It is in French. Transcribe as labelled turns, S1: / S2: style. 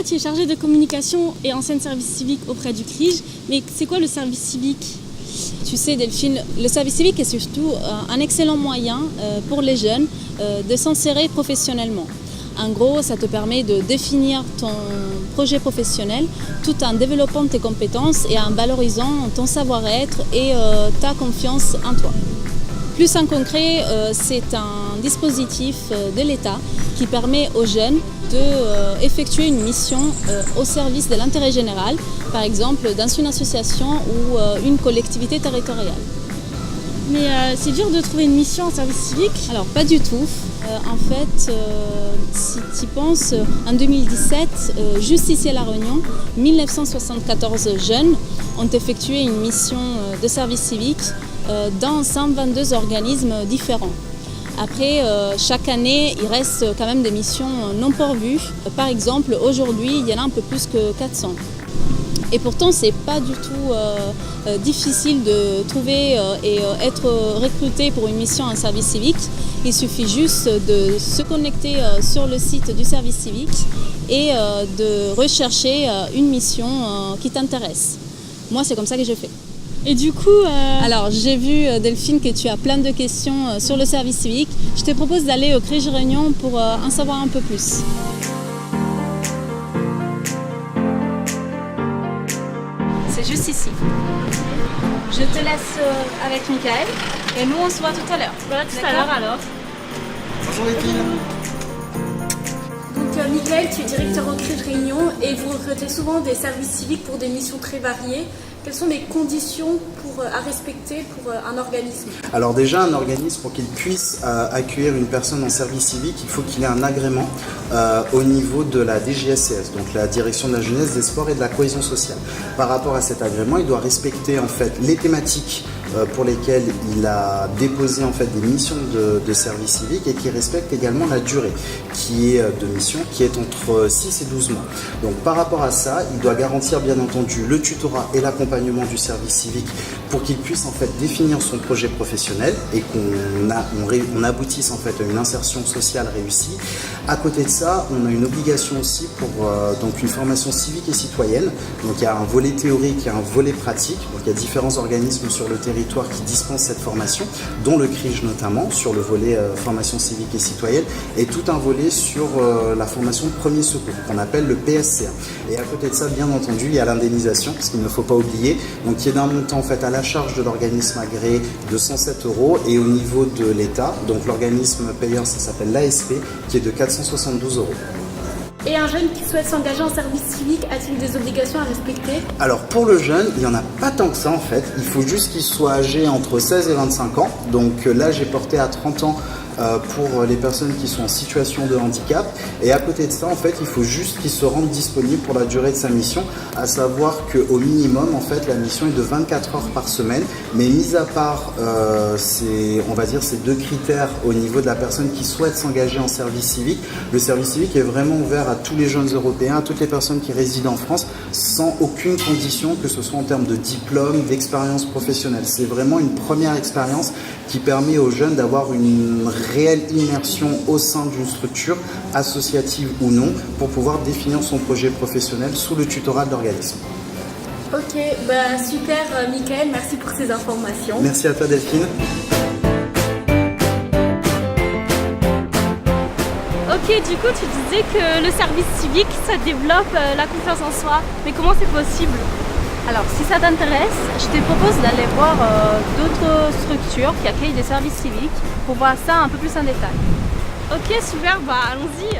S1: Là, tu es chargée de communication et ancienne service civique auprès du CRIJ, mais c'est quoi le service civique?
S2: Tu sais Delphine, le service civique est surtout un excellent moyen pour les jeunes de s'insérer professionnellement. En gros, ça te permet de définir ton projet professionnel tout en développant tes compétences et en valorisant ton savoir-être et ta confiance en toi. Plus en concret, c'est un dispositif de l'État qui permet aux jeunes d'effectuer une mission au service de l'intérêt général, par exemple dans une association ou une collectivité territoriale.
S1: Mais c'est dur de trouver une mission en service civique?
S2: Alors pas du tout. En fait, si tu y penses, en 2017, juste ici à La Réunion, 1974 jeunes ont effectué une mission de service civique dans 122 organismes différents. Après, chaque année, il reste quand même des missions non pourvues. Par exemple, aujourd'hui, il y en a un peu plus que 400. Et pourtant, c'est pas du tout difficile de trouver et être recruté pour une mission en service civique. Il suffit juste de se connecter sur le site du service civique et de rechercher une mission qui t'intéresse. Moi, c'est comme ça que je fais.
S1: Et du coup...
S2: Alors, j'ai vu, Delphine, que tu as plein de questions sur le service civique. Je te propose d'aller au CRIJ Réunion pour en savoir un peu plus. C'est juste ici. Je te laisse avec Michael et nous on se voit tout à l'heure.
S1: Voilà, tout à l'heure alors.
S3: Bonjour les filles.
S1: Donc Michael, tu es directeur au CRIJ Réunion et vous recrutez souvent des services civiques pour des missions très variées. Quelles sont les conditions à respecter pour un organisme?
S3: Alors déjà, un organisme, pour qu'il puisse accueillir une personne en service civique, il faut qu'il ait un agrément au niveau de la DGSCS, donc la Direction de la Jeunesse, des Sports et de la Cohésion Sociale. Par rapport à cet agrément, il doit respecter en fait les thématiques pour lesquelles il a déposé en fait des missions de service civique et qui respecte également la durée qui est de mission, qui est entre 6 et 12 mois. Donc par rapport à ça, il doit garantir bien entendu le tutorat et l'accompagnement du service civique pour qu'il puisse en fait définir son projet professionnel et qu'on aboutisse en fait à une insertion sociale réussie. À côté de ça, on a une obligation aussi pour donc une formation civique et citoyenne. Donc il y a un volet théorique et un volet pratique. Donc il y a différents organismes sur le territoire qui dispensent cette formation, dont le CRIJ notamment, sur le volet formation civique et citoyenne, et tout un volet sur la formation de premier secours, qu'on appelle le PSCA. Et à côté de ça, bien entendu, il y a l'indemnisation, ce qu'il ne faut pas oublier, donc qui est d'un montant en fait à la charge de l'organisme agréé de 107 € et au niveau de l'État, donc l'organisme payeur, ça s'appelle l'ASP, qui est de 472 €.
S1: Et un jeune qui souhaite s'engager en service civique a-t-il des obligations à respecter?
S3: Alors pour le jeune, il n'y en a pas tant que ça en fait. Il faut juste qu'il soit âgé entre 16 et 25 ans. Donc l'âge est porté à 30 ans pour les personnes qui sont en situation de handicap. Et à côté de ça, en fait, il faut juste qu'il se rende disponible pour la durée de sa mission, à savoir qu'au minimum, en fait, la mission est de 24 heures par semaine. Mais mis à part, on va dire, ces deux critères au niveau de la personne qui souhaite s'engager en service civique, le service civique est vraiment ouvert à tous les jeunes Européens, à toutes les personnes qui résident en France, sans aucune condition, que ce soit en termes de diplôme, d'expérience professionnelle. C'est vraiment une première expérience qui permet aux jeunes d'avoir une réelle immersion au sein d'une structure, associative ou non, pour pouvoir définir son projet professionnel sous le tutorat de l'organisme.
S1: Ok, super Michael, merci pour ces informations.
S3: Merci à toi Delphine.
S1: Ok, du coup tu disais que le service civique ça développe la confiance en soi, mais comment c'est possible?
S2: Alors, si ça t'intéresse, je te propose d'aller voir d'autres structures qui accueillent des services civiques pour voir ça un peu plus en détail.
S1: Ok, super, allons-y.